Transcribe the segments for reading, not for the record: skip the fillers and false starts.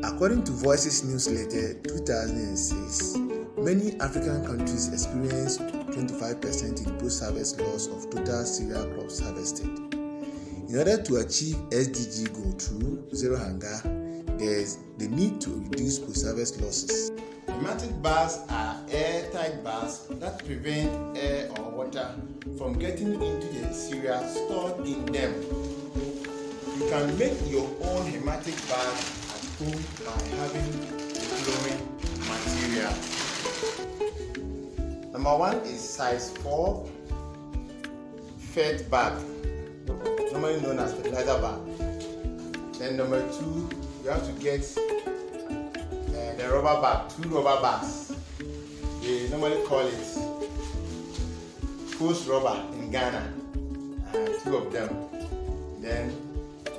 According to Voices newsletter 2006, many African countries experience 25% in post-harvest loss of total cereal crops harvested. In order to achieve SDG goal through zero hunger, there is the need to reduce post-harvest losses. Hermetic bags are airtight bags that prevent air or water from getting into the cereal stored in them. You can make your own hermetic bag at home by having the following material. Number 1 is size 4 fed bag, normally known as fertilizer bag. Then number 2, you have to get the rubber bag, 2 rubber bags. They normally call it post rubber in Ghana, 2 of them. Then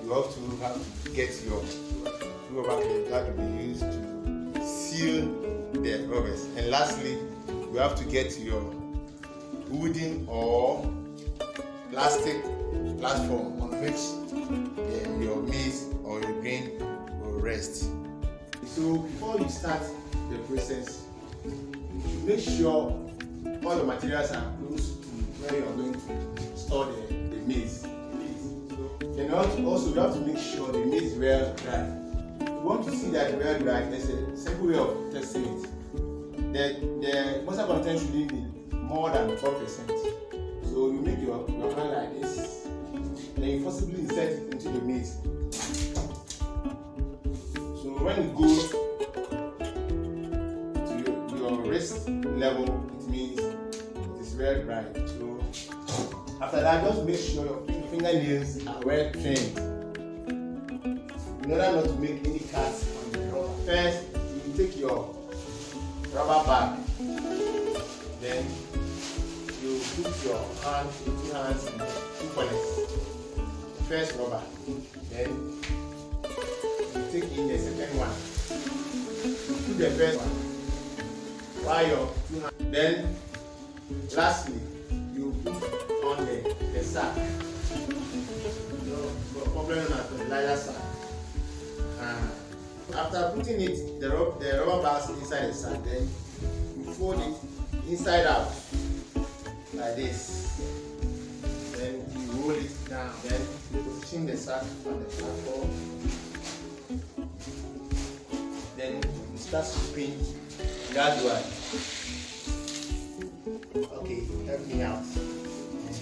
you have to get your 2 rubber clips that will be used to seal the rubbers. And lastly, you have to get your wooden or plastic platform on which your maize or your grain will rest. So before you start the process, make sure all the materials are close to where you are going to store the maize. And also you have to make sure the maize is well dry. If you want to see that well dry, there's a simple way of testing it. The moisture content shouldn't be more than 12%. So you make your hand like this, then you forcibly insert it into the maize. So when it goes to your wrist level, it means it is well dry. So after that, just make sure your fingernails are well trimmed in order not to make any cuts on the rubber. First, you take your rubber bag, then you put your hand, 2 hands in 2 corners. First rubber, then you take in the second one. You put the first one while your 2 hands. Then lastly, you put on the sack. No problem on the fertilizer sack. After putting it, the rubber bags inside the sack, then you fold it inside out like this. Then you roll it down. Then you position the sack on the platform. Then you start scooping gradually. Okay, help me out. And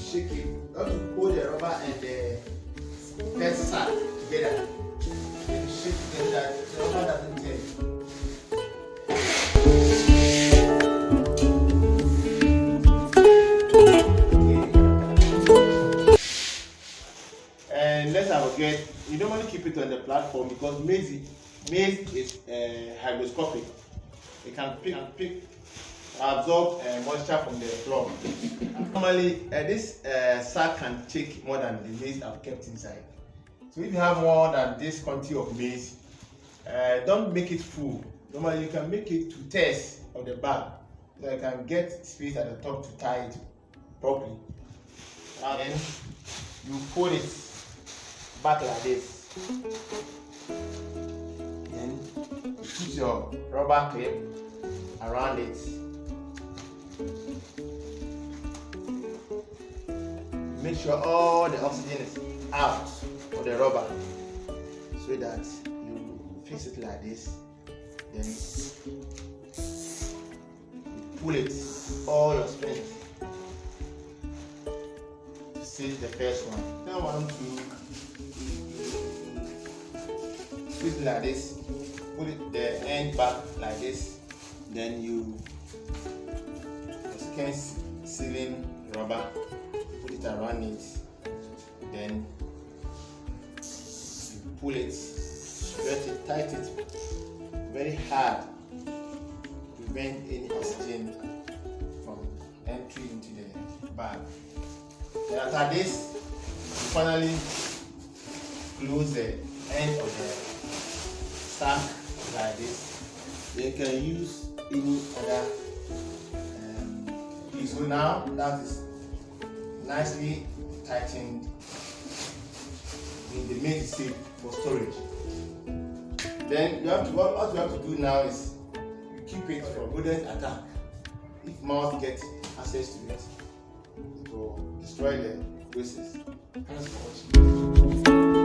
shake it. You have to hold the rubber and the first sack together. Then you shake it so that the rubber doesn't tear. And let's not forget, you don't want to keep it on the platform because maize is hygroscopic. It can absorb moisture from the floor. Normally, this sack can take more than the maize I've kept inside. So if you have more than this quantity of maize, don't make it full. Normally, you can make it 2/3 of the bag, so you can get space at the top to tie it properly. And then you fold it back like this. Then you put your rubber clip around it. Make sure all the oxygen is out of the rubber so that you fix it like this. Then you pull it all your strength to seize the first one. Then 1, 2, twist like this. Put it the end back like this. Then you skin sealing rubber, put it around it, then you pull it, stretch it, tight it very hard to prevent any oxygen from entering into the bag. Then after this, you finally close the end of the stuck like this. Then you can use any other piece. So now that is nicely tightened. They make it safe for storage. Then what you have to do now is you keep it from rodent attack. If mouse get access to it, it will destroy the process. Thanks for watching.